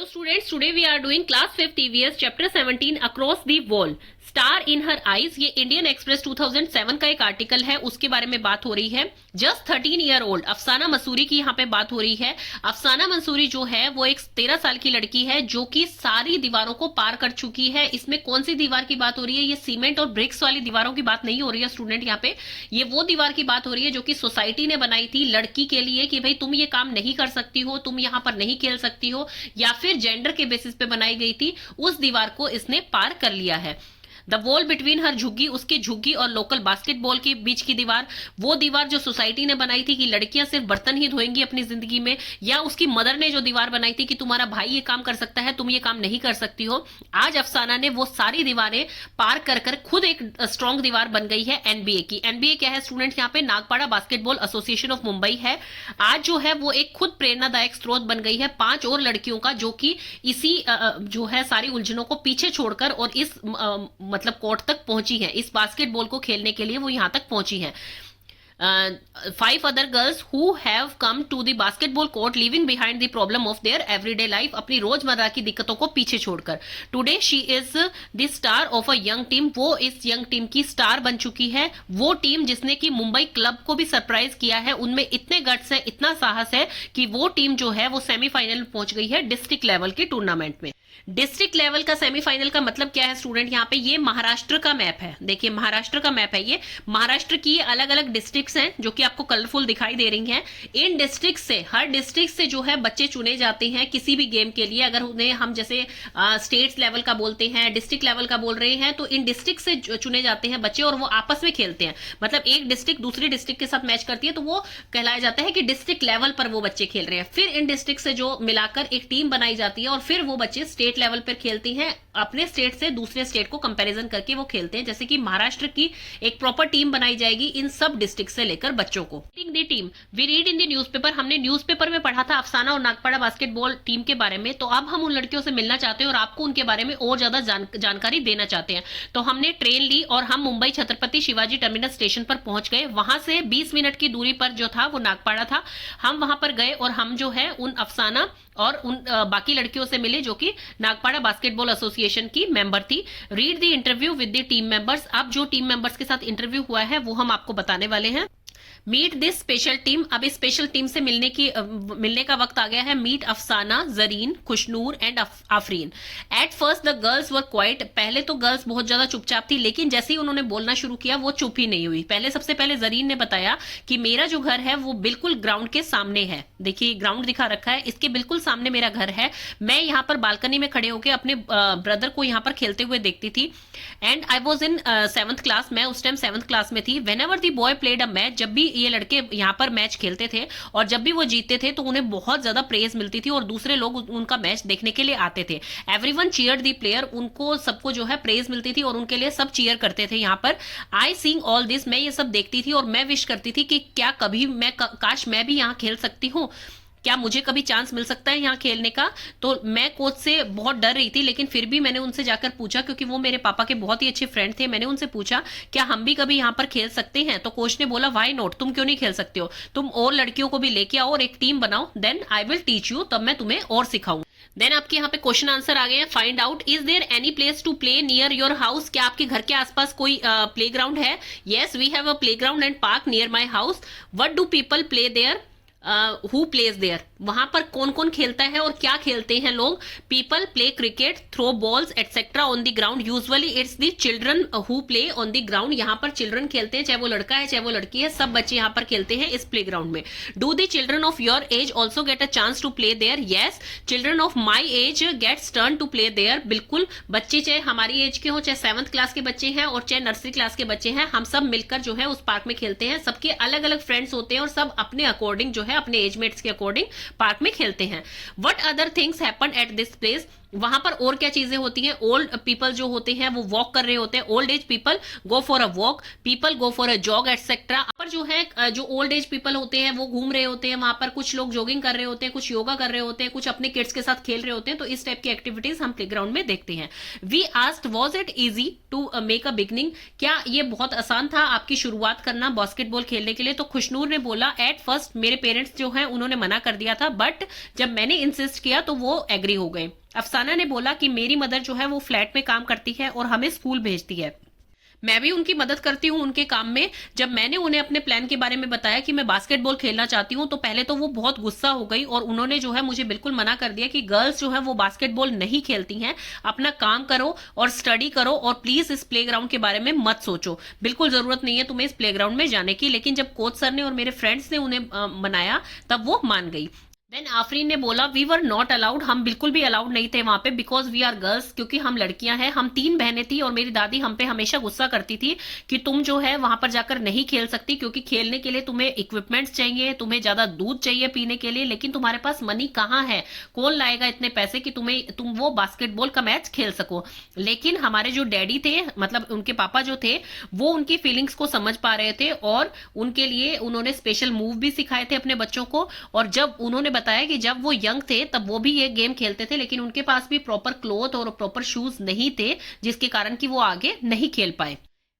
Hello students, today we are doing class 5th EVS chapter 17 across the wall. Star in her eyes, ये Indian express 2007 का एक article है, उसके बारे में बात हो रही है। जस्ट 13 ईयर ओल्ड अफसाना मंसूरी की यहाँ पे बात हो रही है। अफसाना मंसूरी जो है वो एक 13 साल की लड़की है जो कि सारी दीवारों को पार कर चुकी है। इसमें कौन सी दीवार की बात हो रही है? ये सीमेंट और ब्रिक्स वाली दीवारों की बात नहीं हो रही है स्टूडेंट। यहाँ पे ये वो दीवार की बात हो रही है जो कि सोसाइटी ने बनाई थी लड़की के लिए कि भाई तुम ये काम नहीं कर सकती हो, तुम यहाँ पर नहीं खेल सकती हो, या फिर जेंडर के बेसिस पे बनाई गई थी। उस दीवार को इसने पार कर लिया है। द वॉल बिटवीन हर झुग्गी, उसकी झुग्गी और लोकल बास्केटबॉल के बीच की दीवार, वो दीवार जो सोसाइटी ने बनाई थी कि लड़कियां सिर्फ बर्तन ही धोएंगी अपनी जिंदगी में, या उसकी मदर ने जो दीवार बनाई थी कि तुम्हारा भाई ये काम कर सकता है, तुम ये काम नहीं कर सकती हो। आज अफसाना ने वो सारी दीवारें पार कर कर खुद एक स्ट्रॉन्ग दीवार बन गई है एनबीए की। एनबीए क्या है स्टूडेंट? यहाँ पे Nagpada basketball association of Mumbai है। आज जो है वो एक खुद प्रेरणादायक स्रोत बन गई है 5 और लड़कियों का, जो कि इसी जो है सारी उलझनों को पीछे छोड़कर और इस मतलब कोर्ट तक पहुंची है। इस बास्केटबॉल को खेलने के लिए वो यहां तक पहुंची है। 5 other girls who have come to the basketball court leaving behind the problem of their everyday life, अपनी रोजमर्रा की दिक्कतों को पीछे छोड़कर। Today she is the star of a young team, वो इस यंग टीम की स्टार बन चुकी है। वो टीम जिसने कि मुंबई क्लब को भी सरप्राइज किया है, उनमें इतने गट्स है, इतना साहस है कि वो टीम जो है वो सेमीफाइनल में पहुंच गई है डिस्ट्रिक्ट लेवल के टूर्नामेंट में। डिस्ट्रिक्ट लेवल का सेमीफाइनल का मतलब क्या है स्टूडेंट? यहाँ पे ये महाराष्ट्र का मैप है। देखिए महाराष्ट्र का मैप है ये। महाराष्ट्र की अलग अलग डिस्ट्रिक्ट्स हैं जो कि आपको कलरफुल दिखाई दे रही हैं। इन डिस्ट्रिक्ट से, हर डिस्ट्रिक्ट से जो है बच्चे चुने जाते हैं किसी भी गेम के लिए। अगर उन्हें हम जैसे स्टेट्स लेवल का बोलते हैं, डिस्ट्रिक्ट लेवल का बोल रहे हैं, तो इन डिस्ट्रिक्ट से चुने जाते हैं बच्चे और वो आपस में खेलते हैं। मतलब एक डिस्ट्रिक्ट दूसरी डिस्ट्रिक्ट के साथ मैच करती है तो वो कहलाया जाता है कि डिस्ट्रिक्ट लेवल पर वो बच्चे खेल रहे हैं। फिर इन डिस्ट्रिक्ट से जो मिलाकर एक टीम बनाई जाती है और फिर वो बच्चे स्टेट लेवल पर खेलती हैं। अपने स्टेट से दूसरे स्टेट को कंपैरिजन करके वो खेलते हैं। जैसे कि महाराष्ट्र की एक प्रॉपर टीम बनाई जाएगी इन सब डिस्ट्रिक्ट से लेकर बच्चों को। The team we read in the newspaper, हमने न्यूज़पेपर में पढ़ा था अफसाना और नागपाड़ा बास्केटबॉल टीम के बारे में। तो अब हम उन लड़कियों से मिलना चाहते हैं और आपको उनके बारे में और ज्यादा जानकारी देना चाहते हैं। तो हमने ट्रेन ली और हम मुंबई छत्रपति शिवाजी टर्मिनस स्टेशन पर पहुंच गए। वहां से 20 मिनट की दूरी पर जो था वो नागपाड़ा था। हम वहां पर गए और हम जो है उन अफसाना और उन बाकी लड़कियों से मिले जो कि नागपाड़ा बास्केटबॉल एसोसिएशन की मेंबर थी। Read the interview with the team members, अब जो टीम मेंबर्स के साथ इंटरव्यू हुआ है वो हम आपको बताने वाले हैं। मीट दिस स्पेशल टीम, अब इस स्पेशल टीम से मिलने का वक्त आ गया है। Meet Afsana, Zareen, Khushnoor and Afreen. At first the girls were quite, पहले तो गर्ल्स बहुत ज्यादा चुपचाप थी, लेकिन जैसे ही उन्होंने बोलना शुरू किया वो चुप ही नहीं हुई। सबसे पहले जरीन ने बताया कि मेरा जो घर है वो बिल्कुल ग्राउंड के सामने है। देखिए ग्राउंड दिखा रखा है, इसके बिल्कुल सामने मेरा घर है। मैं यहाँ पर बालकनी में खड़े होकर अपने ब्रदर को यहाँ पर खेलते हुए देखती थी। And I was in 7th class, मैं उस टाइम 7th क्लास में थी। When ever the boy played a match, जब भी ये लड़के यहाँ पर मैच खेलते थे और जब भी वो जीतते थे तो उन्हें बहुत ज्यादा प्रेज मिलती थी और दूसरे लोग उनका मैच देखने के लिए आते थे। एवरीवन चीयर्ड द प्लेयर, उनको सबको जो है प्रेज मिलती थी और उनके लिए सब चीयर करते थे यहाँ पर। आई सीइंग ऑल दिस, मैं ये सब देखती थी और मैं विश करती थी कि क्या कभी मैं काश मैं भी यहाँ खेल सकती हूँ, क्या मुझे कभी चांस मिल सकता है यहाँ खेलने का। तो मैं कोच से बहुत डर रही थी, लेकिन फिर भी मैंने उनसे जाकर पूछा, क्योंकि वो मेरे पापा के बहुत ही अच्छे फ्रेंड थे। मैंने उनसे पूछा क्या हम भी कभी यहाँ पर खेल सकते हैं? तो कोच ने बोला व्हाई नॉट, तुम क्यों नहीं खेल सकते हो, तुम और लड़कियों को भी लेके आओ और एक टीम बनाओ, then I will teach you, तब मैं तुम्हें और सिखाऊं। देन आपके यहाँ पे क्वेश्चन आंसर आ गए हैं। Find out is there any place to play near your house, क्या आपके घर के आसपास कोई प्ले ग्राउंड है? Yes we have a play ground and park near my house. What do people play there? Who plays there, वहां पर कौन कौन खेलता है और क्या खेलते हैं लोग? People play cricket, throw balls etcetera on the ground. Usually it's the children who play on the ground, यहाँ पर चिल्ड्रन खेलते हैं, चाहे वो लड़का है चाहे वो लड़की है, सब बच्चे यहाँ पर खेलते हैं इस प्ले ग्राउंड में। Do the children of your age also get a chance to play there? Yes, children of my age gets turn to play there. बिल्कुल, बच्चे चाहे हमारी एज के हो, चाहे 7th क्लास के बच्चे हैं और चाहे नर्सरी क्लास के बच्चे हैं, हम सब मिलकर जो है उस पार्क में खेलते हैं। सबके अलग अलग फ्रेंड्स होते हैं और सब अपने अकॉर्डिंग जो है अपने एजमेट्स के अकॉर्डिंग पार्क में खेलते हैं। What other things happen at this place, वहां पर और क्या चीजें होती हैं, ओल्ड पीपल जो होते हैं वो वॉक कर रहे होते हैं, old age people go for a walk, people go for a jog etcetera. पर जो है जो ओल्ड एज पीपल होते हैं वो घूम रहे होते हैं, वहां पर कुछ लोग जॉगिंग कर रहे होते हैं, कुछ योगा कर रहे होते हैं, कुछ अपने किड्स के साथ खेल रहे होते हैं। तो इस टाइप की एक्टिविटीज हम प्लेग्राउंड में देखते हैं। We asked was it easy to make a beginning, क्या ये बहुत आसान था आपकी शुरुआत करना बास्केटबॉल खेलने के लिए? तो खुशनूर ने बोला एट फर्स्ट मेरे पेरेंट्स जो है उन्होंने मना कर दिया था, बट जब मैंने इंसिस्ट किया तो वो एग्री हो गए। अफसाना ने बोला कि मेरी मदर जो है वो फ्लैट में काम करती है और हमें स्कूल भेजती है, मैं भी उनकी मदद करती हूँ उनके काम में। जब मैंने उन्हें अपने प्लान के बारे में बताया कि मैं बास्केटबॉल खेलना चाहती हूँ तो पहले तो वो बहुत गुस्सा हो गई और उन्होंने जो है मुझे बिल्कुल मना कर दिया कि गर्ल्स जो है वो बास्केटबॉल नहीं खेलती हैं, अपना काम करो और स्टडी करो और प्लीज इस प्लेग्राउंड के बारे में मत सोचो, बिल्कुल जरूरत नहीं है तुम्हें इस प्लेग्राउंड में जाने की। लेकिन जब कोच सर ने और मेरे फ्रेंड्स ने उन्हें मनाया तब वो मान गई। देन आफरीन ने बोला वी वर नॉट अलाउड, हम बिल्कुल भी अलाउड नहीं थे वहां पे, बिकॉज वी आर गर्ल्स, क्योंकि हम लड़कियां हैं। हम 3 बहनें थी और मेरी दादी हम पे हमेशा गुस्सा करती थी कि तुम जो है वहां पर जाकर नहीं खेल सकती, क्योंकि खेलने के लिए तुम्हें इक्विपमेंट्स चाहिए, तुम्हें ज्यादा दूध चाहिए पीने के लिए, लेकिन तुम्हारे पास मनी कहाँ है, कौन लाएगा इतने पैसे कि तुम वो बास्केटबॉल का मैच खेल सको। लेकिन हमारे जो डैडी थे, मतलब उनके पापा जो थे, वो उनकी फीलिंग्स को समझ पा रहे थे और उनके लिए उन्होंने स्पेशल मूव भी सिखाए थे अपने बच्चों को। और जब उन्होंने बताया कि जब वो यंग थे तब वो भी ये गेम खेलते थे, लेकिन उनके पास भी प्रॉपर क्लोथ और प्रॉपर शूज नहीं थे, जिसके कारण कि वो आगे नहीं खेल पाए।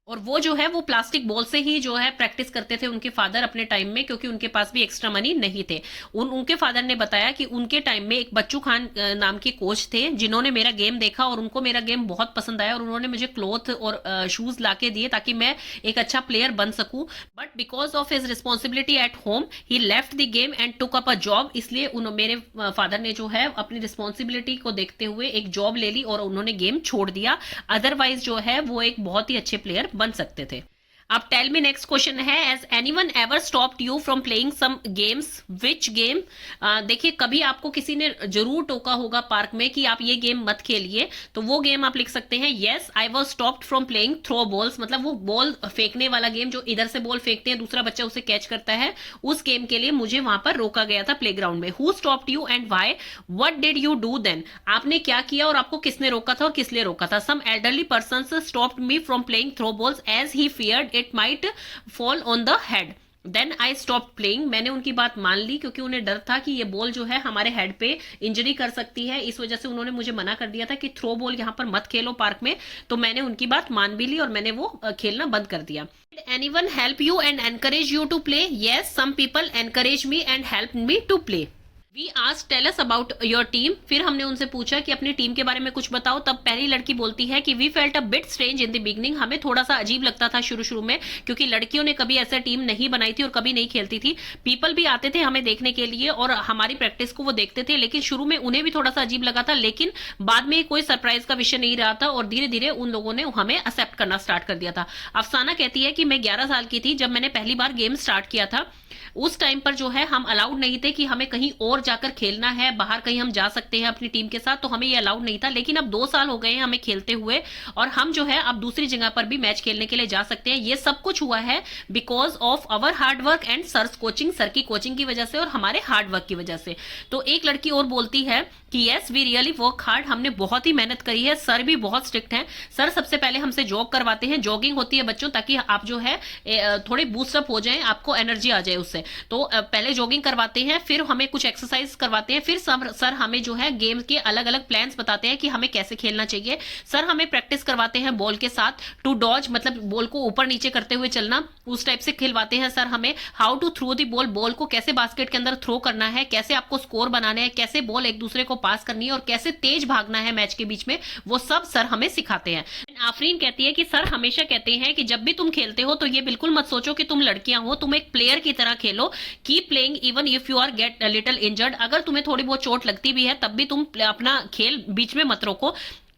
और वो जो है वो प्लास्टिक बॉल से ही जो है प्रैक्टिस करते थे उनके फादर अपने टाइम में, क्योंकि उनके पास भी एक्स्ट्रा मनी नहीं थे। उनके फादर ने बताया कि उनके टाइम में एक बच्चू खान नाम के कोच थे जिन्होंने मेरा गेम देखा और उनको मेरा गेम बहुत पसंद आया और उन्होंने मुझे क्लॉथ और शूज ला के दिए ताकि मैं एक अच्छा प्लेयर बन सकूं। But because of his responsibility at home he left the game and took up a job, इसलिए मेरे फादर ने जो है अपनी रिस्पॉन्सिबिलिटी को देखते हुए एक जॉब ले ली और उन्होंने गेम छोड़ दिया। अदरवाइज जो है वो एक बहुत ही अच्छे प्लेयर बन सकते थे। अब टेल मी नेक्स्ट क्वेश्चन है, has anyone ever stopped you from playing some games, which game? देखिए कभी आपको किसी ने जरूर टोका होगा पार्क में कि आप ये गेम मत खेलिए, तो वो गेम आप लिख सकते हैं yes I was stopped from playing throw balls, मतलब वो बॉल फेंकने वाला गेम जो इधर से बॉल फेंकते हैं दूसरा बच्चा उसे कैच करता है, उस गेम के लिए मुझे वहां पर रोका गया था प्लेग्राउंड में। Who stopped you and why? What did you do then? आपने क्या किया और आपको किसने रोका था और किस लिए रोका था? Some elderly persons stopped me from playing throw balls as he feared it might fall on the head, then I stop playing. मैंने उनकी बात मान ली क्योंकि उन्हें डर था कि ये बॉल जो है हमारे हेड पे इंजरी कर सकती है, इस वजह से उन्होंने मुझे मना कर दिया था कि थ्रो बॉल यहाँ पर मत खेलो पार्क में। तो मैंने उनकी बात मान भी ली और मैंने वो खेलना बंद कर दिया। Anyone help you and encourage you to play? Yes, some people encourage me and help me to play. We asked tell us about your team, फिर हमने उनसे पूछा कि अपनी टीम के बारे में कुछ बताओ। तब पहली लड़की बोलती है कि we felt a bit strange in the beginning, हमें थोड़ा सा अजीब लगता था शुरू शुरू में, क्योंकि लड़कियों ने कभी ऐसा टीम नहीं बनाई थी और कभी नहीं खेलती थी। पीपल भी आते थे हमें देखने के लिए और हमारी प्रैक्टिस को वो देखते थे, लेकिन शुरू में उन्हें भी थोड़ा सा अजीब लगा था, लेकिन बाद में कोई सरप्राइज का विषय नहीं रहा था और धीरे धीरे उन लोगों ने हमें एक्सेप्ट करना स्टार्ट कर दिया था। अफसाना कहती है कि मैं 11 साल की थी जब मैंने पहली बार गेम स्टार्ट किया था। उस टाइम पर जो है हम अलाउड नहीं थे कि हमें कहीं और जाकर खेलना है, बाहर कहीं हम जा सकते हैं अपनी टीम के साथ, तो हमें ये अलाउड नहीं था। लेकिन अब 2 साल हो गए हैं हमें खेलते हुए और हम जो है अब दूसरी जगह पर भी मैच खेलने के लिए जा सकते हैं। ये सब कुछ हुआ है because of our hard work and sir's coaching, sir की कोचिंग की वजह से और हमारे हार्ड वर्क की वजह से। तो एक लड़की और बोलती है कि yes we really work hard, हमने बहुत ही मेहनत करी है, सर भी बहुत स्ट्रिक्ट हैं। सर सबसे पहले हमसे जॉग करवाते हैं, जॉगिंग होती है बच्चों ताकि आप जो है थोड़े बूस्टअप हो जाएं, आपको एनर्जी आ जाए उससे। तो पहले जॉगिंग करवाते हैं, फिर हमें कुछ एक्सरसाइज करवाते हैं, फिर सर हमें जो है गेम के अलग अलग प्लान्स बताते हैं कि हमें कैसे खेलना चाहिए। सर हमें प्रैक्टिस करवाते हैं बॉल के साथ, टू डॉज मतलब बॉल को ऊपर नीचे करते हुए चलना, उस टाइप से खिलवाते हैं सर हमें। How to throw the ball, ball को कैसे बास्केट के अंदर थ्रो करना है, कैसे आपको स्कोर बनाना है, कैसे बॉल एक दूसरे को पास करनी है और कैसे तेज भागना है मैच के बीच में, वो सब सर हमें सिखाते हैं। आफरीन कहती है कि सर हमेशा कहते हैं कि जब भी तुम खेलते हो तो ये बिल्कुल मत सोचो कि तुम लड़कियां हो, तुम एक प्लेयर की तरह खेलो, keep playing even if you are get little injured, अगर तुम्हें थोड़ी बहुत चोट लगती भी है तब भी तुम अपना खेल बीच में मत रोको।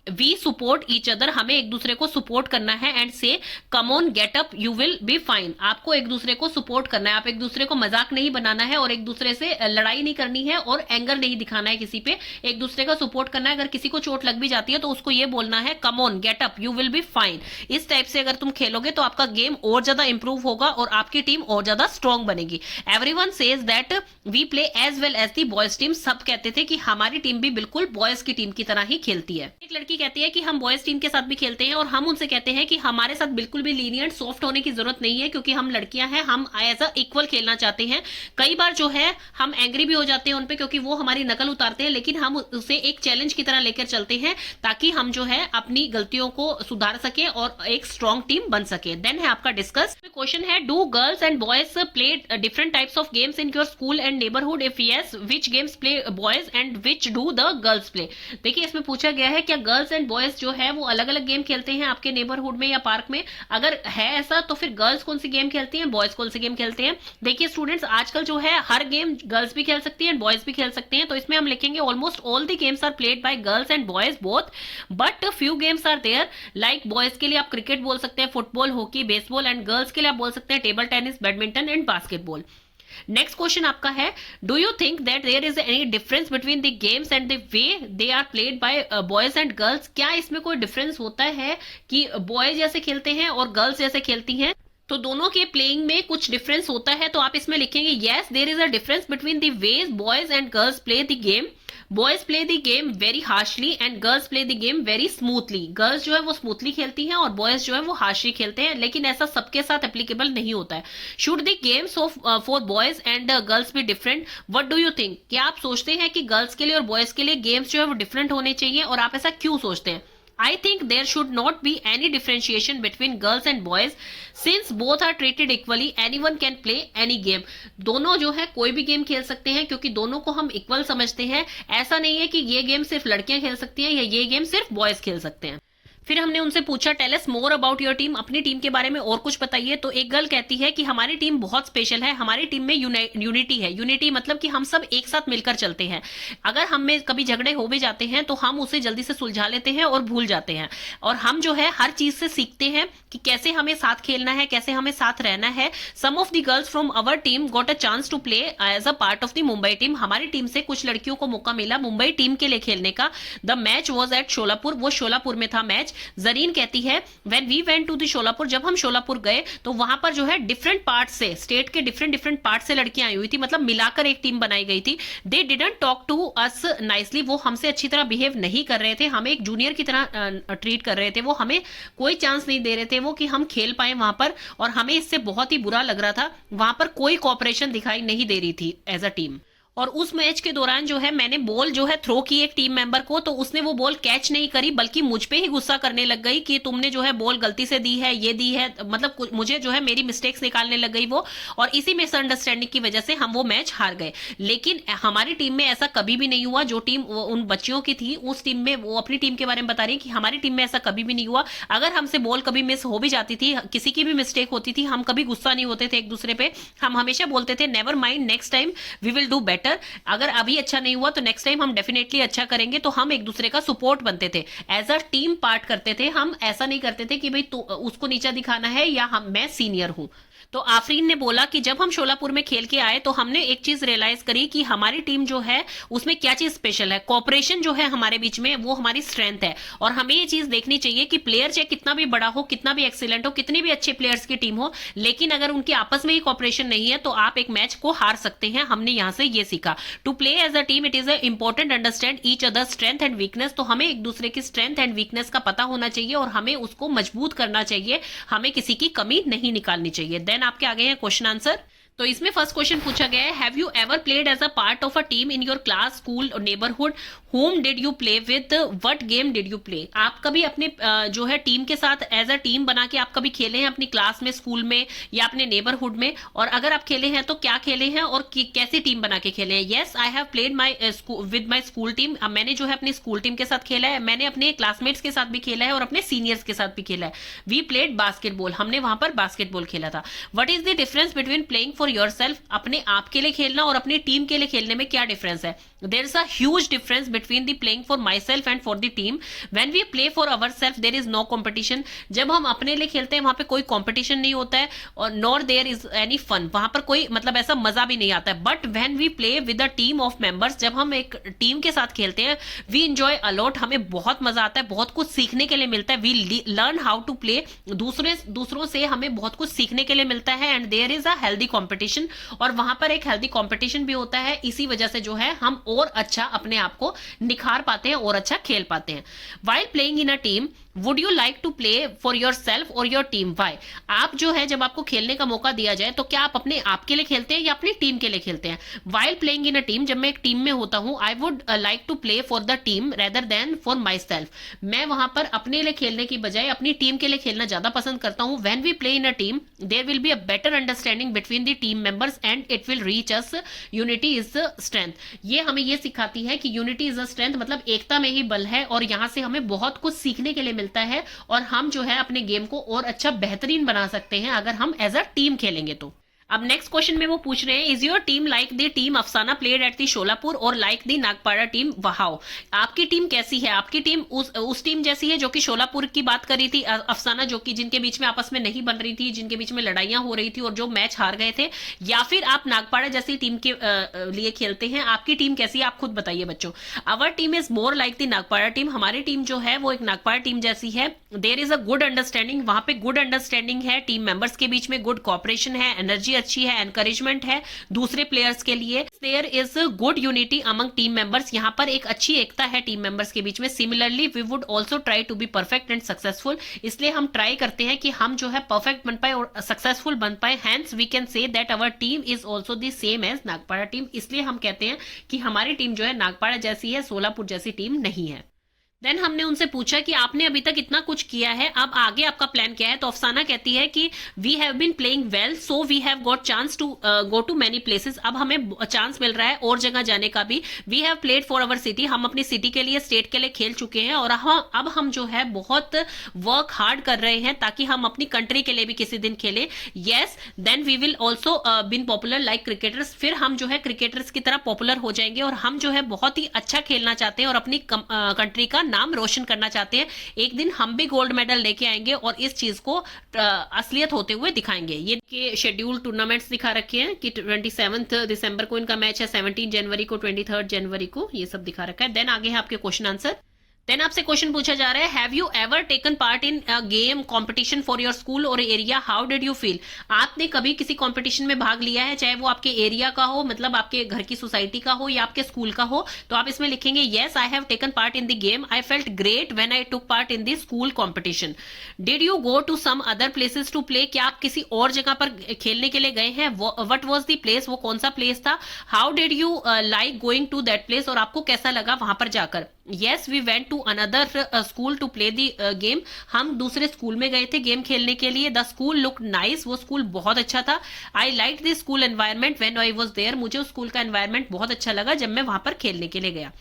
वी सपोर्ट ईच अदर, हमें एक दूसरे को सपोर्ट करना है एंड से come on get up you will be fine. आपको एक दूसरे को सपोर्ट करना है, आप एक दूसरे को मजाक नहीं बनाना है और एक दूसरे से लड़ाई नहीं करनी है और एंगर नहीं दिखाना है किसी पे, एक दूसरे का सपोर्ट करना है। अगर किसी को चोट लग भी जाती है तो उसको ये बोलना है come on get up you will be fine. इस टाइप से अगर तुम खेलोगे तो आपका गेम और ज्यादा इंप्रूव होगा और आपकी टीम और ज्यादा स्ट्रॉन्ग बनेगी। Everyone says that we play as well as the boys team, सब कहते थे कि हमारी टीम भी बिल्कुल बॉयज की टीम की तरह ही खेलती है। एक लड़की कहती है कि हम बॉयज टीम के साथ भी खेलते हैं और हम उनसे कहते हैं कि हमारे साथ बिल्कुल भी लीनियंट सॉफ्ट होने की जरूरत नहीं है क्योंकि हम लड़कियां हैं, हम एज अ इक्वल खेलना चाहते हैं। कई बार जो है हम एंग्री भी हो जाते हैं उनपे क्योंकि वो हमारी नकल उतारते हैं, लेकिन हम उसे एक चैलेंज की तरह लेकर चलते हैं ताकि हम जो है अपनी गलतियों को सुधार सके और एक स्ट्रॉन्ग टीम बन सके। देन है आपका डिस्कस। क्वेश्चन है do girls and boys play different types of games in your school and neighbourhood, if yes which games play boys and which do the girls play. देखिए इसमें पूछा गया है क्या गर्ल्स एंड बॉयज जो है वो अलग अलग गेम खेलते हैं आपके नेबरहुड में या पार्क में। अगर है ऐसा तो फिर गर्ल्स कौन सी गेम खेलती हैं, बॉयज कौन सी गेम खेलते हैं। देखिए स्टूडेंट्स आजकल जो है हर गेम गर्ल्स भी खेल सकती हैं बॉयज भी खेल सकते हैं, तो इसमें हम लिखेंगे almost all the games are played by girls and boys both, but few games are there like boys के लिए आप क्रिकेट बोल सकते हैं, football, hockey, baseball, and girls के लिए आप बोल सकते हैं table tennis, badminton and basketball. Next question आपका है do you think that there is any difference between the games and the way they are played by boys and girls. क्या इसमें कोई डिफरेंस होता है कि बॉयज जैसे खेलते हैं और गर्ल्स जैसे खेलती हैं, तो दोनों के प्लेइंग में कुछ डिफरेंस होता है। तो आप इसमें लिखेंगे yes there is a difference between the ways boys and girls play the game. Boys play the game very harshly and girls play the game very smoothly. Girls जो है वो स्मूथली खेलती हैं और बॉयज जो है वो हार्शली खेलते हैं, लेकिन ऐसा सबके साथ एप्लीकेबल नहीं होता है। Should the games of for boys and girls be different, what do you think. क्या आप सोचते हैं कि गर्ल्स के लिए और बॉयज के लिए गेम्स जो है वो डिफरेंट होने चाहिए और आप ऐसा क्यों सोचते हैं। I think there should not be any differentiation between girls and boys since both are treated equally. Anyone can play any game. दोनों जो है कोई भी गेम खेल सकते हैं क्योंकि दोनों को हम इक्वल समझते हैं। ऐसा नहीं है कि ये गेम सिर्फ लड़कियां खेल सकती हैं या ये गेम सिर्फ बॉयज खेल सकते हैं। फिर हमने उनसे पूछा tell us more about your team, अपनी टीम के बारे में और कुछ बताइए। तो एक गर्ल कहती है कि हमारी टीम बहुत स्पेशल है, हमारी टीम में यूनिटी है। यूनिटी मतलब कि हम सब एक साथ मिलकर चलते हैं। अगर हम में कभी झगड़े हो भी जाते हैं तो हम उसे जल्दी से सुलझा लेते हैं और भूल जाते हैं, और हम जो है हर चीज से सीखते हैं कि कैसे हमें साथ खेलना है, कैसे हमें साथ रहना है। Some of the girls from our team got a chance to play as a part of the Mumbai team. हमारी टीम से कुछ लड़कियों को मौका मिला मुंबई टीम के लिए खेलने का। The match was at Sholapur, वो शोलापुर में था मैच। जरीन कहती है when we went to the Sholapur, जब हम शोलापुर गए तो वहां पर जो है डिफरेंट पार्ट से, स्टेट के डिफरेंट पार्ट से लड़कियां आई हुई थी, मतलब मिलाकर एक टीम बनाई गई थी। They didn't talk to us nicely, वो हमसे अच्छी तरह बिहेव नहीं कर रहे थे, हमें एक जूनियर की तरह ट्रीट कर रहे थे। वो हमें कोई चांस नहीं दे रहे थे वो कि हम खेल पाए वहां पर, और हमें इससे बहुत ही बुरा लग रहा था। वहां पर कोई कोऑपरेशन दिखाई नहीं दे रही थी एज अ टीम। और उस मैच के दौरान जो है मैंने बॉल जो है थ्रो की एक टीम मेंबर को, तो उसने वो बॉल कैच नहीं करी बल्कि मुझ पे ही गुस्सा करने लग गई कि तुमने जो है बॉल गलती से दी है, ये दी है, मतलब मुझे जो है मेरी मिस्टेक्स निकालने लग गई वो, और इसी मिसअंडरस्टैंडिंग की वजह से हम वो मैच हार गए। लेकिन हमारी टीम में ऐसा कभी भी नहीं हुआ। जो टीम उन बच्चियों की थी उस टीम में, वो अपनी टीम के बारे में बता रही है कि हमारी टीम में ऐसा कभी भी नहीं हुआ। अगर हमसे बॉल कभी मिस हो भी जाती थी, किसी की भी मिस्टेक होती थी, हम कभी गुस्सा नहीं होते थे एक दूसरे पे। हम हमेशा बोलते थे never mind, next time we will do better. अगर अभी अच्छा नहीं हुआ तो नेक्स्ट टाइम हम डेफिनेटली अच्छा करेंगे। तो हम एक दूसरे का सपोर्ट बनते थे, एज अ टीम पार्ट करते थे। हम ऐसा नहीं करते थे कि भाई उसको नीचा दिखाना है या मैं सीनियर हूं। तो आफरीन ने बोला कि जब हम शोलापुर में खेल के आए तो हमने एक चीज रियलाइज करी कि हमारी टीम जो है उसमें क्या चीज स्पेशल है। कोऑपरेशन जो है हमारे बीच में वो हमारी स्ट्रेंथ है, और हमें ये चीज देखनी चाहिए कि प्लेयर चाहे कितना भी बड़ा हो, कितना भी एक्सीलेंट हो, कितनी भी अच्छे प्लेयर्स की टीम हो, लेकिन अगर उनके आपस में ही कोऑपरेशन नहीं है तो आप एक मैच को हार सकते हैं। हमने यहां से ये सीखा। To play as a team it is a important understand each other strength and weakness. तो हमें एक दूसरे की स्ट्रेंथ एंड वीकनेस का पता होना चाहिए और हमें उसको मजबूत करना चाहिए, हमें किसी की कमी नहीं निकालनी चाहिए। देन आपके आगे है क्वेश्चन आंसर। तो इसमें फर्स्ट क्वेश्चन पूछा गया है have you ever played as a part of a team in your class, school और neighbourhood, whom did you play with, what game did you play। आप कभी अपने जो है टीम के साथ एज अ टीम बना के आप कभी खेले हैं अपनी क्लास में, स्कूल में या अपने नेबरहुड में, और अगर आप खेले हैं तो क्या खेले हैं और कैसी टीम बना के खेले हैं। Yes I have played my with my school team. मैंने जो है अपनी स्कूल टीम के साथ खेला है, मैंने अपने क्लासमेट्स के साथ भी खेला है और अपने सीनियर्स के साथ भी खेला है। वी प्लेड बास्केटबॉल, हमने वहां पर बास्केटबॉल खेला था। What is the difference between playing for yourself, अपने आप के लिए खेलना और अपनी टीम के लिए खेलने में क्या डिफरेंस है? There is a huge difference between the playing for myself and for the team. When we play for ourself there is no competition. जब हम अपने लिए खेलते हैं वहां पे कोई कॉम्पिटिशन नहीं होता है, और nor there is any fun, वहां पर कोई मतलब ऐसा मजा भी नहीं आता है। But when we play with a team of members, जब हम एक टीम के साथ खेलते हैं, वी इंजॉय अलॉट, हमें बहुत मजा आता है, बहुत कुछ सीखने के लिए मिलता है। We learn how to play, दूसरों से हमें बहुत कुछ सीखने के लिए मिलता है। And there is a healthy competition, और वहां पर एक हेल्दी कॉम्पिटिशन भी होता है। इसी वजह से जो है हम और अच्छा अपने आप को निखार पाते हैं और अच्छा खेल पाते हैं। While playing in a team, would you like to play for yourself और योर टीम? वाई? आप जो है जब आपको खेलने का मौका दिया जाए तो क्या आप अपने आप के लिए खेलते हैं या अपनी टीम के लिए खेलते हैं? While playing in a team, जब मैं एक टीम में होता हूं, I would like to play for the team rather than for myself. मैं वहां पर अपने लिए खेलने की बजाय अपनी टीम के लिए खेलना ज्यादा पसंद करता हूं। When we play in a team there will be a better understanding between the team members and it will reach us. Unity is strength, ये हमें ये सिखाती है कि यूनिटी इज अ स्ट्रेंथ, मतलब एकता में ही बल है, और यहां से हमें बहुत कुछ सीखने के लिए मिलता है, और हम जो है अपने गेम को और अच्छा बेहतरीन बना सकते हैं अगर हम एज अ टीम खेलेंगे तो। अब नेक्स्ट क्वेश्चन में वो पूछ रहे हैं, is your team like the team अफसाना प्लेड एट द शोलापुर और लाइक द नागपाड़ा टीम? वहाओ, आपकी टीम कैसी है? आपकी टीम उस टीम जैसी है जो कि शोलापुर की बात करी थी, अफसाना, जो कि जिनके बीच में आपस में नहीं बन रही थी, जिनके बीच में लड़ाइयां हो रही थी और जो मैच हार गए थे, या फिर आप नागपाड़ा जैसी टीम के लिए खेलते हैं? आपकी टीम कैसी है आप खुद बताइए बच्चों। Our team is more like the Nagpada team, हमारी टीम जो है वो एक नागपाड़ा टीम जैसी है। There is a good understanding, वहां पे गुड अंडरस्टैंडिंग है, टीम मेंबर्स के बीच में गुड कॉपरेशन है, एनर्जी अच्छी है, एनकरेजमेंट है दूसरे प्लेयर्स के लिए। There is good unity among team members, यहाँ पर एक अच्छी एकता है टीम मेंबर्स के बीच में। Similarly we would also try to be perfect and successful, इसलिए हम ट्राई करते हैं कि हम जो है परफेक्ट बन पाए और सक्सेसफुल बन पाए। Hence we can say that our team is also the same as Nagpada team, इसलिए हम कहते हैं कि हमारी टीम जो है नागपाड़ा जैसी है, सोलापुर जैसी टीम नहीं है। देन हमने उनसे पूछा कि आपने अभी तक इतना कुछ किया है, अब आगे आपका प्लान क्या है? तो अफसाना कहती है कि we have been playing well so we have got chance to go to many places, अब हमें चांस मिल रहा है और जगह जाने का भी। We have played for our city, हम अपनी सिटी के लिए, स्टेट के लिए खेल चुके हैं, और अब हम जो है बहुत वर्क हार्ड कर रहे हैं ताकि हम अपनी कंट्री के लिए भी किसी दिन खेले। Yes, then we will also been popular like cricketers, फिर हम जो है क्रिकेटर्स की तरह पॉपुलर हो जाएंगे, और हम जो है बहुत ही अच्छा खेलना चाहते हैं और अपनी कंट्री का नाम रोशन करना चाहते हैं। एक दिन हम भी गोल्ड मेडल लेके आएंगे और इस चीज को असलियत होते हुए दिखाएंगे। ये के शेड्यूल टूर्नामेंट्स दिखा रखे हैं कि 27 दिसंबर को इनका मैच है, 17 जनवरी को, 23 जनवरी को, ये सब दिखा रखा है। देन आगे है आपके क्वेश्चन आंसर। देन आपसे क्वेश्चन पूछा जा रहा है, have you ever taken part in game competition for your school और area, how did you feel? आपने कभी किसी कॉम्पिटिशन में भाग लिया है, चाहे वो आपके एरिया का हो, मतलब आपके घर की सोसाइटी का हो या आपके स्कूल का हो? तो आप इसमें लिखेंगे yes I have taken part in the game, I felt great when I took part in the school competition. Did you go to some other places to play, क्या आप किसी और जगह पर खेलने के लिए गए हैं? वट वॉज द प्लेस, वो कौन सा प्लेस था? How did you like going to that place, और आपको कैसा लगा वहां पर जाकर? Yes we went to another school to play the game, हम दूसरे स्कूल में गए थे गेम खेलने के लिए। द स्कूल लुक नाइस, वो स्कूल बहुत अच्छा था। I like the school environment when I was there, मुझे उस स्कूल का एनवायरमेंट बहुत अच्छा लगा जब मैं वहां पर खेलने के लिए गया।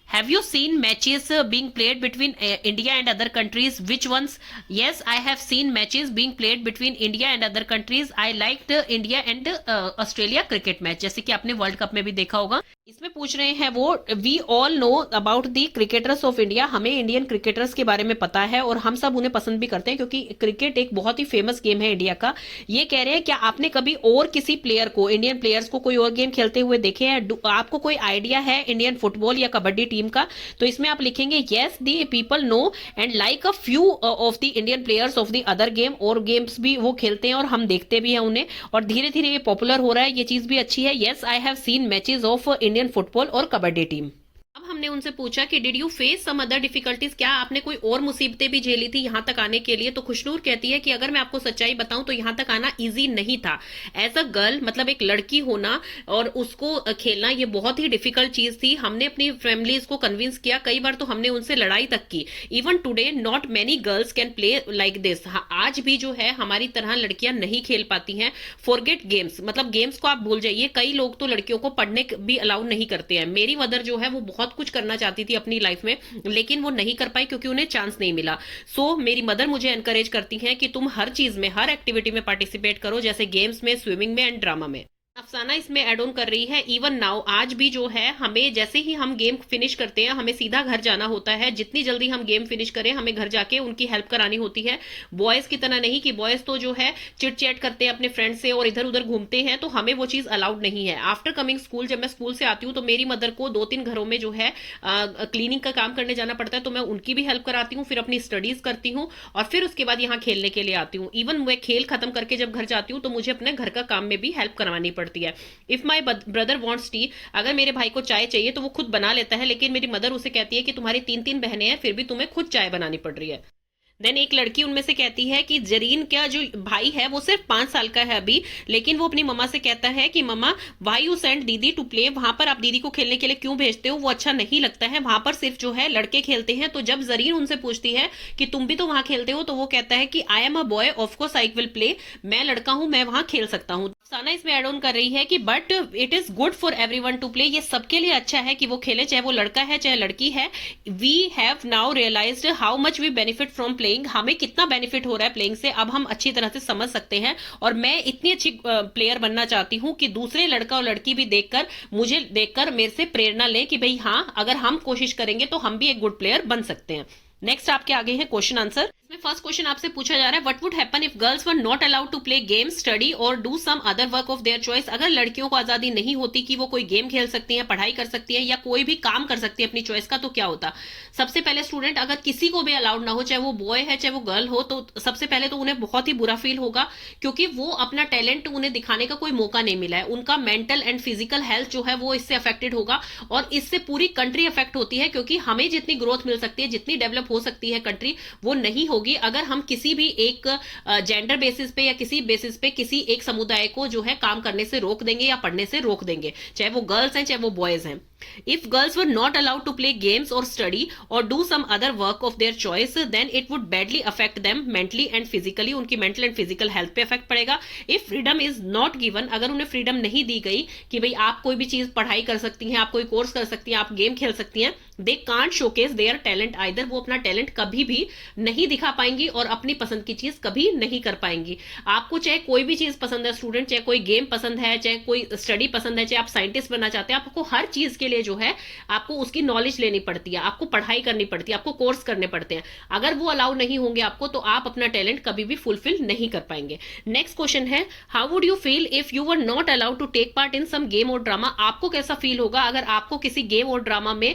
Have you seen matches being played between India and other countries? Which ones? Yes, I have seen matches being played between India and other countries. I liked India and Australia cricket match, जैसे कि आपने world cup में भी देखा होगा। इसमें पूछ रहे हैं वो, we all know about the cricketers of India, हमें इंडियन क्रिकेटर्स के बारे में पता है और हम सब उन्हें पसंद भी करते हैं क्योंकि क्रिकेट एक बहुत ही फेमस गेम है इंडिया का। ये कह रहे हैं क्या आपने कभी और किसी प्लेयर को, इंडियन प्लेयर्स को कोई और गेम खेलते हुए देखे हैं? आपको कोई आइडिया है इंडियन फुटबॉल या कबड्डी टीम का? तो इसमें आप लिखेंगे yes the people know and like a few of the Indian players of the other game, और गेम्स भी वो खेलते हैं और हम देखते भी हैं उन्हें, और धीरे धीरे ये पॉपुलर हो रहा है, ये चीज भी अच्छी है। Yes I have seen matches of Indian football और कबड्डी टीम। अब हमने उनसे पूछा कि did you face some other difficulties, क्या आपने कोई और मुसीबतें भी झेली थी यहाँ तक आने के लिए? तो खुशनूर कहती है कि अगर मैं आपको सच्चाई बताऊं तो यहाँ तक आना इजी नहीं था। एज अ गर्ल, मतलब एक लड़की होना और उसको खेलना, ये बहुत ही डिफिकल्ट चीज थी। हमने अपनी फैमिलीज को कन्विंस किया, कई बार तो हमने उनसे लड़ाई तक की। Even today not many girls can play like this, आज भी जो है हमारी तरह लड़कियां नहीं खेल पाती हैं। फॉरगेट गेम्स, मतलब गेम्स को आप भूल जाइए, कई लोग तो लड़कियों को पढ़ने भी अलाउ नहीं करते हैं। मेरी मदर जो है वो बहुत बहुत कुछ करना चाहती थी अपनी लाइफ में, लेकिन वो नहीं कर पाई क्योंकि उन्हें चांस नहीं मिला। सो मेरी मदर मुझे एनकरेज करती हैं कि तुम हर चीज में, हर एक्टिविटी में पार्टिसिपेट करो, जैसे गेम्स में, स्विमिंग में एंड ड्रामा में। अफसाना इसमें ऐड ऑन कर रही है, इवन नाउ, आज भी जो है हमें जैसे ही हम गेम फिनिश करते हैं हमें सीधा घर जाना होता है। जितनी जल्दी हम गेम फिनिश करें हमें घर जाके उनकी हेल्प करानी होती है। बॉयज की तरह नहीं कि बॉयज तो जो है चिट चैट करते हैं अपने फ्रेंड से और इधर उधर घूमते हैं, तो हमें वो चीज अलाउड नहीं है। आफ्टर कमिंग स्कूल, जब मैं स्कूल से आती हूँ तो मेरी मदर को 2-3 घरों में जो है क्लीनिंग का काम करने जाना पड़ता है, तो मैं उनकी भी हेल्प कराती हूँ, फिर अपनी स्टडीज करती हूँ और फिर उसके बाद यहाँ खेलने के लिए आती हूँ। इवन मैं खेल खत्म करके जब घर जाती हूँ तो मुझे अपने घर का काम में भी हेल्प करवानी पड़ती है। If my brother wants T, अगर मेरे भाई को चाय चाहिए तो वो खुद बना लेता है, लेकिन मेरी मदर उसे कहती है कि तुम्हारी 3-3 बहनें हैं फिर भी तुम्हें खुद चाय बनानी पड़ रही है। देन एक लड़की उनमें से कहती है कि जरीन का जो भाई है वो सिर्फ 5 साल का है अभी, लेकिन वो अपनी मम्मा से कहता है कि मम्मा, व्हाई यू सेंड दीदी टू प्ले, वहां पर आप दीदी को खेलने के लिए क्यों भेजते हो, वो अच्छा नहीं लगता है, वहां पर सिर्फ जो है लड़के खेलते हैं। तो जब जरीन उनसे पूछती है कि तुम भी तो वहां खेलते हो, तो वो कहता है कि I am a boy, of course I will play, मैं लड़का हूं, मैं वहां खेल सकता हूं। अफसाना इसमें एड ऑन कर रही है कि but it is good for everyone to play, ये सबके लिए अच्छा है कि वो खेले, चाहे वो लड़का है चाहे लड़की है। We have now realised how much we benefit from playing, हमें कितना बेनिफिट हो रहा है प्लेइंग से, अब हम अच्छी तरह से समझ सकते हैं। और मैं इतनी अच्छी प्लेयर बनना चाहती हूं कि दूसरे लड़का और लड़की भी देखकर, मुझे देखकर मेरे से प्रेरणा ले कि भाई हाँ, अगर हम कोशिश करेंगे तो हम भी एक गुड प्लेयर बन सकते हैं। नेक्स्ट आपके आगे है क्वेश्चन आंसर। इसमें फर्स्ट क्वेश्चन आपसे पूछा जा रहा है, what would happen if girls were not allowed to play game, study और do some other work of their choice. अगर लड़कियों को आजादी नहीं होती कि वो कोई गेम खेल सकती हैं, पढ़ाई कर सकती हैं या कोई भी काम कर सकती है अपनी चॉइस का, तो क्या होता। सबसे पहले स्टूडेंट, अगर किसी को भी अलाउड ना हो, चाहे वो बॉय है चाहे वो गर्ल हो, तो सबसे पहले तो उन्हें बहुत ही बुरा फील होगा, क्योंकि वो अपना टैलेंट उन्हें दिखाने का कोई मौका नहीं मिला है। उनका मेंटल एंड फिजिकल हेल्थ जो है वो इससे अफेक्टेड होगा और इससे पूरी कंट्री अफेक्ट होती है, क्योंकि हमें जितनी ग्रोथ मिल सकती है, जितनी डेवलप हो सकती है कंट्री, वो नहीं होगी अगर हम किसी भी एक जेंडर बेसिस पे या किसी बेसिस पे किसी एक समुदाय को जो है काम करने से रोक देंगे या पढ़ने से रोक देंगे, चाहे वो गर्ल्स हैं चाहे वो बॉयज हैं। If girls were not allowed to play games or study or do some other work of their choice, then it would badly affect them mentally and physically. उनकी mental and physical health पे affect पड़ेगा। If freedom is not given, अगर उन्हें freedom नहीं दी गई कि भाई आप कोई भी चीज पढ़ाई कर सकती हैं, आप कोई कोर्स कर सकती हैं, आप गेम खेल सकती हैं, they can't showcase their talent either, वो अपना टैलेंट कभी भी नहीं दिखा पाएंगी और अपनी पसंद की चीज कभी नहीं कर पाएंगी। आपको चाहे कोई भी चीज पसंद है स्टूडेंट, चाहे कोई गेम पसंद है, चाहे कोई स्टडी पसंद है, चाहे आप साइंटिस्ट बनना चाहते हैं, आपको हर चीज के लिए जो है आपको उसकी नॉलेज लेनी पड़ती है, आपको पढ़ाई करनी पड़ती है, आपको कोर्स करने पड़ते हैं। अगर वो अलाउ नहीं होंगे आपको, तो आप अपना टैलेंट कभी भी फुलफिल नहीं कर पाएंगे। नेक्स्ट क्वेश्चन है, how would you feel if you were not allowed to take part in some game और ड्रामा। आपको कैसा फील होगा अगर आपको किसी गेम और ड्रामा में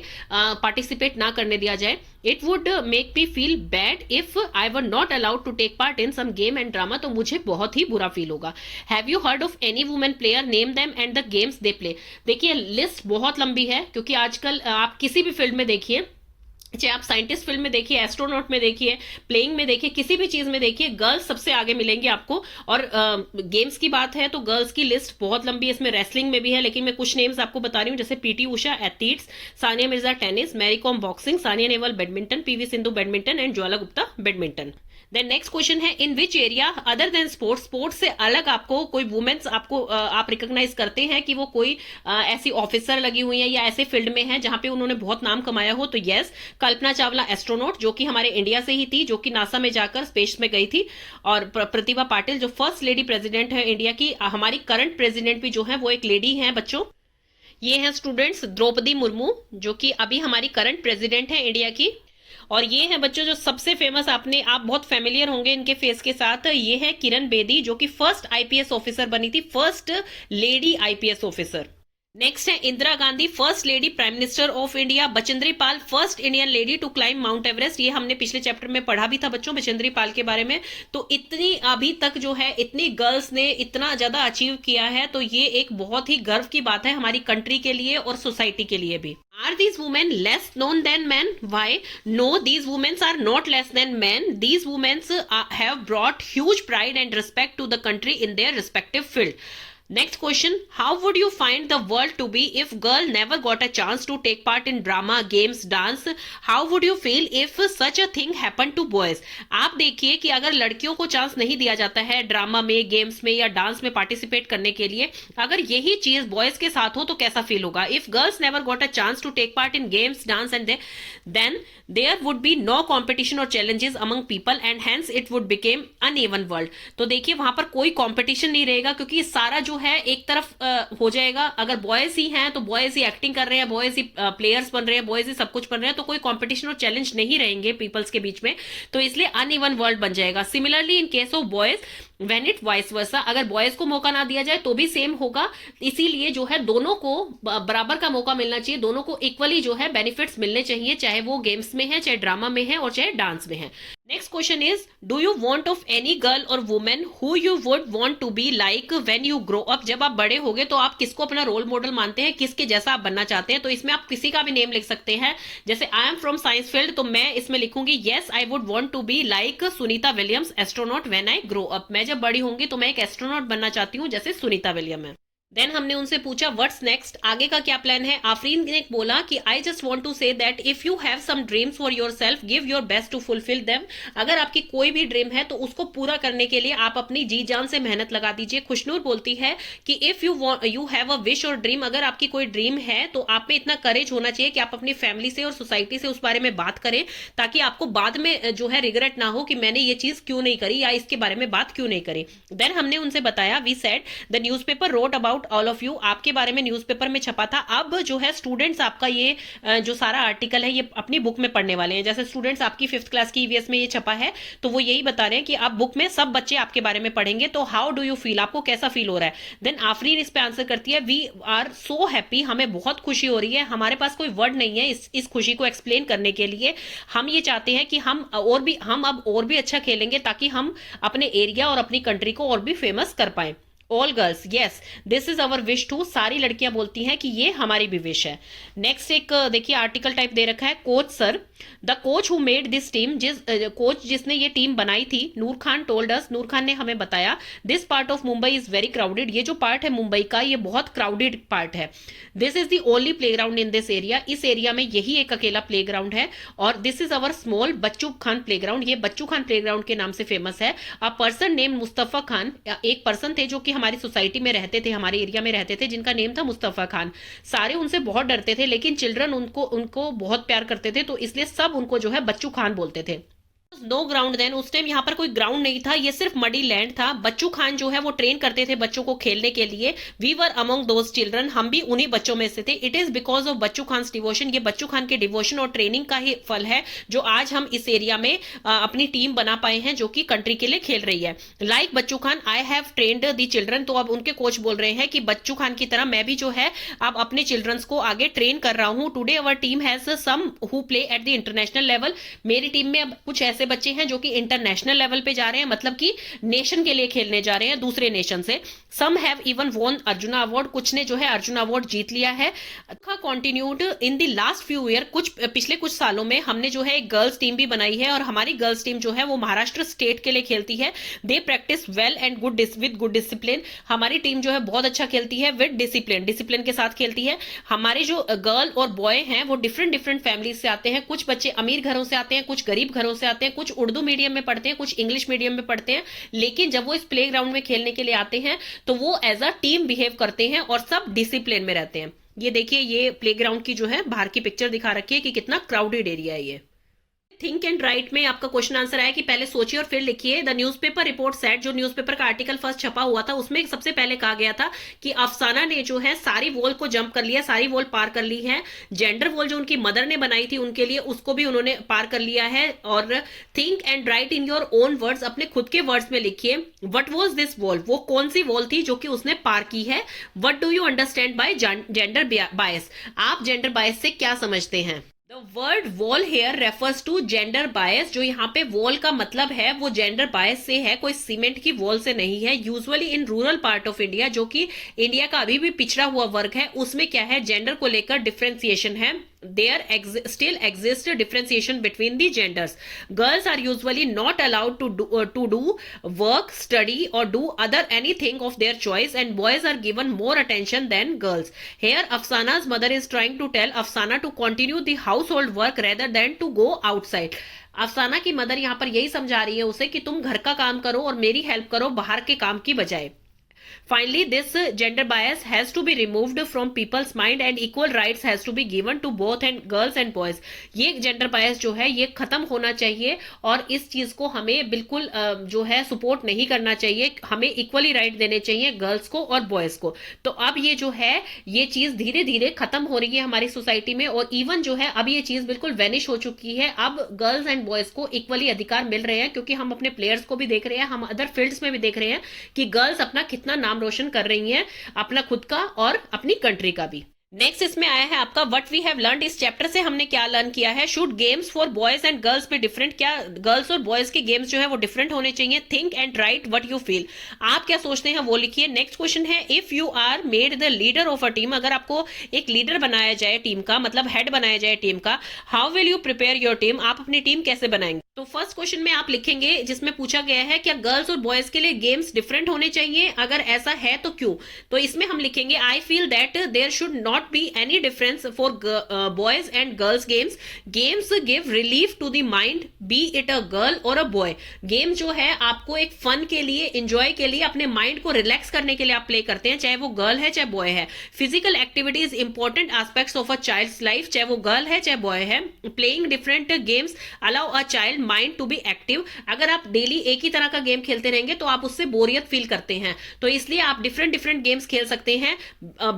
पार्टिसिपेट ना करने दिया जाए। It would make me feel bad if I were not allowed to take part in some game and drama, तो मुझे बहुत ही बुरा फील होगा। Have you heard of any women player, name them and the games they play. देखिए list बहुत लंबी है, क्योंकि आजकल आप किसी भी फील्ड में देखिए, चाहे आप साइंटिस्ट फील्ड में देखिए, एस्ट्रोनॉट में देखिए, प्लेइंग में देखिए, किसी भी चीज में देखिए, गर्ल्स सबसे आगे मिलेंगे आपको। और गेम्स की बात है तो गर्ल्स की लिस्ट बहुत लंबी है, इसमें रेसलिंग में भी है, लेकिन मैं कुछ नेम्स आपको बता रही हूँ, जैसे PT Usha athletes, Sania Mirza tennis, Mary Kom boxing, Sania Nehwal badminton, PV Sindhu badminton and Jwala Gupta badminton. Then next question है, in which area other than sports, sports से अलग आपको कोई वुमेन्स आपको आप रिकॉग्नाइज करते हैं कि वो कोई ऐसी ऑफिसर लगी हुई है या ऐसे फील्ड में है जहां पे उन्होंने बहुत नाम कमाया हो। तो यस, कल्पना चावला एस्ट्रोनॉट, जो कि हमारे इंडिया से ही थी, जो कि नासा में जाकर स्पेस में गई थी। और प्रतिभा पाटिल, जो फर्स्ट लेडी प्रेसिडेंट है इंडिया की। हमारी करंट प्रेसिडेंट भी जो है वो एक लेडी है बच्चों। ये है स्टूडेंट्स द्रौपदी मुर्मू, जो कि अभी हमारी करंट प्रेसिडेंट है इंडिया की। और ये है बच्चों जो सबसे फेमस, आप बहुत फेमिलियर होंगे इनके फेस के साथ, ये है किरण बेदी, जो कि फर्स्ट आईपीएस ऑफिसर बनी थी, first lady IPS officer. Next है Indira Gandhi, first lady prime minister of India. Bachendri Pal, first Indian lady to climb Mount Everest. ये हमने पिछले चैप्टर में पढ़ा भी था बच्चों बचेंद्री पाल के बारे में। तो इतनी अभी तक जो है इतनी गर्ल्स ने इतना ज्यादा अचीव किया है, तो ये एक बहुत ही गर्व की बात है हमारी कंट्री के लिए और सोसाइटी के लिए भी। Are these women less known than men? Why? No, these women are not less than men. These women have brought huge pride and respect to the country in their respective field. Next question, how would you find the world to be if girl never got a chance to take part in drama, games, dance? How would you feel if such a thing happened to boys? आप देखिए कि अगर लड़कियों को chance नहीं दिया जाता है ड्रामा में, गेम्स में या डांस में पार्टिसिपेट करने के लिए, अगर यही चीज बॉयज के साथ हो तो कैसा फील होगा? If girls never got a chance to take part in games, dance and then there would be no competition और challenges among people and hence it would became uneven world. तो देखिए वहां पर कोई कॉम्पिटिशन नहीं रहेगा क्योंकि सारा जो है एक तरफ हो जाएगा। अगर बॉयज ही हैं तो बॉयज ही एक्टिंग कर रहे हैं, बॉयज ही प्लेयर्स बन रहे हैं, बॉयज ही सब कुछ बन रहे हैं, तो कोई कंपटीशन और चैलेंज नहीं रहेंगे पीपल्स के बीच में, तो इसलिए अनइवन वर्ल्ड बन जाएगा। Similarly in case of boys when it vice versa, अगर बॉयज को मौका ना दिया जाए तो भी सेम होगा। इसीलिए जो है दोनों को बराबर का मौका मिलना चाहिए, दोनों को इक्वली जो है बेनिफिट्स मिलने चाहिए, चाहे वो गेम्स में है, चाहे ड्रामा में है और चाहे डांस में है। Next question is, do you want of any girl और women who you would want to be like when you grow up? जब आप बड़े होगे तो आप किसको अपना रोल मॉडल मानते हैं, किसके जैसा आप बनना चाहते हैं? तो इसमें आप किसी का भी नेम लिख सकते हैं। जैसे I am from science field, तो मैं इसमें लिखूंगी yes I would want to be like Sunita Williams astronaut when I grow up. मैं जब बड़ी होंगी तो मैं एक एस्ट्रोनॉट बनना चाहती हूँ जैसे सुनीता विलियम है। देन हमने उनसे पूछा व्हाट्स नेक्स्ट, आगे का क्या प्लान है? आफरीन ने बोला कि I just want to say that if you have some dreams for yourself give your best to fulfil them. अगर आपकी कोई भी ड्रीम है तो उसको पूरा करने के लिए आप अपनी जी जान से मेहनत लगा दीजिए। खुशनूर बोलती है कि if you have a wish और ड्रीम, अगर आपकी कोई ड्रीम है तो आप में इतना करेज होना चाहिए कि आप अपनी फैमिली से और सोसाइटी से उस बारे में बात करें, ताकि आपको बाद में जो है रिग्रेट ना हो कि मैंने ये चीज क्यों नहीं करी या इसके बारे में बात क्यों नहीं करी। देन हमने उनसे बताया we said the newspaper wrote about all of you, आपके बारे में न्यूज़पेपर में छपा था। अब जो है स्टूडेंट्स आपका ये जो सारा आर्टिकल है ये अपनी बुक में पढ़ने वाले हैं। जैसे स्टूडेंट्स आपकी 5th क्लास की ईवीएस में ये छपा है, तो वो यही बता रहे हैं कि आप बुक में सब बच्चे आपके बारे में पढ़ेंगे। तो हाउ डू यू फील, आपको कैसा फील हो रहा है? देन आफरीन इस पे आंसर करती है वी आर सो हैप्पी, हमें बहुत खुशी हो रही है। हमारे पास कोई वर्ड नहीं है इस खुशी को एक्सप्लेन करने के लिए। हम ये चाहते हैं कि हम अब और भी अच्छा खेलेंगे ताकि हम अपने एरिया और अपनी कंट्री को और भी फेमस कर पाए। All girls yes this is our wish too, सारी लड़कियां बोलती हैं कि ये हमारी भी विश है। नेक्स्ट एक देखिए आर्टिकल टाइप दे रखा है, coach sir the coach who made this team, coach जिसने ये टीम बनाई थी, नूर खान टोल्ड अस, नूर खान ने हमें बताया this part of Mumbai is very crowded, ये जो पार्ट है मुंबई का ये बहुत क्राउडेड पार्ट है। This is the only playground in this area, इस एरिया में यही एक अकेला प्लेग्राउंड है। और this is our small Bachchu Khan playground, ये बच्चू खान प्लेग्राउंड के नाम से फेमस है। A person name Mustafa Khan, एक पर्सन थे जो कि हमारी सोसाइटी में रहते थे, हमारे एरिया में रहते थे, जिनका नेम था मुस्तफा खान। सारे उनसे बहुत डरते थे लेकिन चिल्ड्रन उनको बहुत प्यार करते थे, तो इसलिए सब उनको जो है बच्चू खान बोलते थे। नो ग्राउंड देन, उस टाइम यहाँ पर कोई ग्राउंड नहीं था, ये सिर्फ मडी लैंड था। बच्चू खान जो है वो ट्रेन करते थे बच्चों को खेलने के लिए। We were among those children, हम भी उन्हीं बच्चों में से थे। It is because of Bachchu Khan devotion, ये बच्चू खान के डिवोशन और ट्रेनिंग का ही फल है जो आज हम इस एरिया में अपनी टीम बना पाए हैं जो कि कंट्री के लिए खेल रही है। Like Bachchu Khan I have trained the children, तो अब उनके कोच बोल रहे हैं कि बच्चू खान की तरह मैं भी जो है अब अपने चिल्ड्रंस को आगे ट्रेन कर रहा हूं। Today our team has some who play at the international level, मेरी टीम में अब कुछ ऐसे बच्चे हैं जो कि इंटरनेशनल लेवल पे जा रहे हैं, मतलब कि नेशन के लिए खेलने जा रहे हैं दूसरे नेशन से। Some have even won Arjuna award, कुछ ने जो है अर्जुना अवार्ड जीत लिया है। Continued in the last few year, पिछले कुछ सालों में हमने जो है एक गर्ल्स टीम भी बनाई है और हमारी गर्ल्स टीम जो है वो महाराष्ट्र स्टेट के लिए खेलती है। They practise well and with good discipline, हमारी टीम जो है बहुत अच्छा खेलती है विद डिसिप्लिन के साथ खेलती है। हमारे जो गर्ल और बॉय हैं वो डिफरेंट फैमिली से आते हैं, कुछ बच्चे अमीर घरों से आते हैं, कुछ गरीब घरों से आते हैं, कुछ उर्दू मीडियम में पढ़ते हैं, कुछ इंग्लिश मीडियम में पढ़ते हैं। लेकिन जब वो इस प्ले ग्राउंड में खेलने के लिए आते हैं तो वो एज अ टीम बिहेव करते हैं और सब डिसिप्लिन में रहते हैं। ये देखिए ये प्ले ग्राउंड की जो है बाहर की पिक्चर दिखा रखी है कि कितना क्राउडेड एरिया है ये। थिंक एंड राइट में आपका क्वेश्चन आंसर आया कि पहले सोचिए और फिर लिखिए। द न्यूज़पेपर रिपोर्ट सेट, जो न्यूज़पेपर का आर्टिकल फर्स्ट छपा हुआ था उसमें सबसे पहले कहा गया था कि अफसाना ने जो है सारी वॉल को जंप कर लिया, सारी वॉल पार कर ली है। जेंडर वॉल जो उनकी मदर ने बनाई थी उनके लिए उसको भी उन्होंने पार कर लिया है। और think and right in your own words, अपने खुद के वर्ड्स में लिखिए व्हाट वाज दिस वॉल, वो कौन सी वॉल थी जो कि उसने पार की है। What do you understand by gender bias, आप जेंडर बायस से क्या समझते हैं। The word wall here refers to gender bias, जो यहाँ पे wall का मतलब है वो gender bias से है, कोई सीमेंट की वॉल से नहीं है। Usually in rural part of India, जो कि इंडिया का अभी भी पिछड़ा हुआ वर्ग है, उसमें क्या है जेंडर को लेकर डिफ्रेंसिएशन है। there still exists a differentiation between the genders. Girls are usually not allowed to do work, study or do other anything of their choice, and boys are given more attention than girls. Here Afsana's mother is trying to tell Afsana to continue the household work rather than to go outside. अफसाना की mother यहाँ पर यही समझा रही है उसे कि तुम घर का काम करो और मेरी हेल्प करो बाहर के काम की बजाय. Finally, this gender bias has to be removed from people's mind and equal rights has to be given to both and girls and boys. ये gender bias जो है ये खत्म होना चाहिए और इस चीज को हमें बिल्कुल जो है सपोर्ट नहीं करना चाहिए. हमें इक्वली राइट देने चाहिए गर्ल्स को और बॉयज को. तो अब ये जो है ये चीज धीरे धीरे खत्म हो रही है हमारी सोसाइटी में और इवन जो है अब ये चीज बिल्कुल वैनिश हो चुकी है. अब गर्ल्स एंड बॉयज को इक्वली अधिकार मिल रहे हैं क्योंकि हम अपने प्लेयर्स को भी देख रहे हैं, हम अदर फील्ड्स में भी देख रहे हैं कि गर्ल्स अपना कितना नाम रोशन कर रही हैं, अपना खुद का और अपनी कंट्री का भी. नेक्स्ट इसमें आया है आपका व्हाट वी हैव लर्नड. इस चैप्टर से हमने क्या लर्न किया है. Should games for boys and girls be different. क्या गर्ल्स और बॉयज के गेम्स जो है वो डिफरेंट होने चाहिए. Think and write what you feel. आप क्या सोचते हैं वो लिखिए. नेक्स्ट क्वेश्चन है if you are made the leader of a team. अगर आपको एक लीडर बनाया जाए टीम का, मतलब हेड बनाया जाए टीम का, how will you prepare your team. आप अपनी टीम कैसे बनाएंगे. तो फर्स्ट क्वेश्चन में आप लिखेंगे जिसमें पूछा गया है क्या गर्ल्स और बॉयज के लिए गेम्स डिफरेंट होने चाहिए, अगर ऐसा है तो क्यों. तो इसमें हम लिखेंगे I feel that there should not be any difference for boys and girls games. Games give relief to the mind be it a girl or a boy. Game जो है आपको एक फन के लिए, एंजॉय के लिए, अपने माइंड को रिलैक्स करने के लिए आप प्ले करते हैं, चाहे वो गर्ल है चाहे बॉय है. Physical activity is important aspects of a child's life, चाहे वो गर्ल है चाहे बॉय है. Playing different games allow a child mind to be active. अगर आप डेली एक ही तरह का गेम खेलते रहेंगे तो आप उससे बोरियत फील करते हैं, तो इसलिए आप डिफरेंट डिफरेंट गेम्स खेल सकते हैं.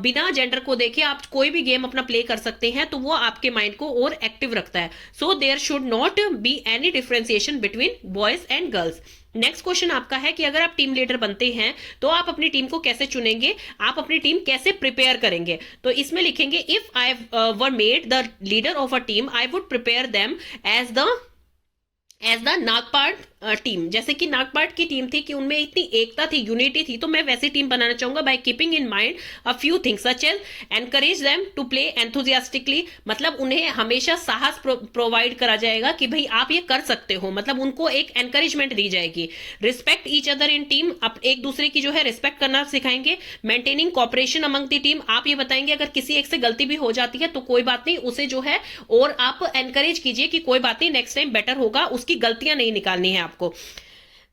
बिना जेंडर को देखे आप कोई भी गेम अपना प्ले कर सकते हैं, तो वो आपके माइंड को और एक्टिव रखता है. So there should not be any differentiation between boys and girls. Next question आपका है कि अगर आप टीम लीडर बनते हैं तो आप अपनी टीम को कैसे चुनेंगे, आप अपनी टीम कैसे प्रिपेयर करेंगे. तो इसमें लिखेंगे if I were made the leader of a team I would prepare them as the Nagpat team. जैसे कि नागपाट की टीम थी कि उनमें इतनी एकता थी, यूनिटी थी, तो मैं वैसी टीम बनाना चाहूंगा by keeping in mind a few things such as encourage them to play enthusiastically. मतलब उन्हें हमेशा साहस प्रोवाइड करा जाएगा कि भाई आप ये कर सकते हो, मतलब उनको एक एनकरेजमेंट दी जाएगी. Respect each other in team. आप एक दूसरे की जो है रिस्पेक्ट करना सिखाएंगे. Maintaining cooperation among the team. आप ये बताएंगे अगर किसी एक से गलती भी हो जाती है तो कोई बात नहीं, उसे जो है और आप एनकरेज कीजिए कि कोई बात नहीं, नेक्स्ट टाइम बेटर होगा, उसकी गलतियां नहीं निकालनी है आपको.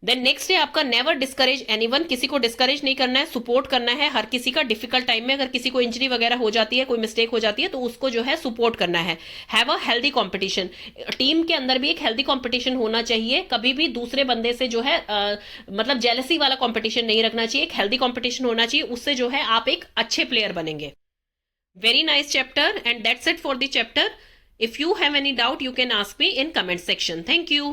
देन नेक्स्ट है आपका नेवर डिस्करेज एनीवन. किसी को डिस्करेज नहीं करना है, सपोर्ट करना है हर किसी का. डिफिकल्ट टाइम में अगर किसी को इंजरी वगैरह हो जाती है, कोई मिस्टेक हो जाती है, तो उसको जो है सपोर्ट करना है. Have a healthy competition. Team के अंदर भी एक हेल्दी कंपटीशन होना चाहिए. कभी भी दूसरे बंदे से जो है मतलब जेलसी वाला कंपटीशन नहीं रखना चाहिए. एक हेल्दी कंपटीशन होना चाहिए, उससे जो है आप एक अच्छे प्लेयर बनेंगे. Very nice chapter and that's it for the chapter. If you have any doubt, you can ask me in comment section. Thank you.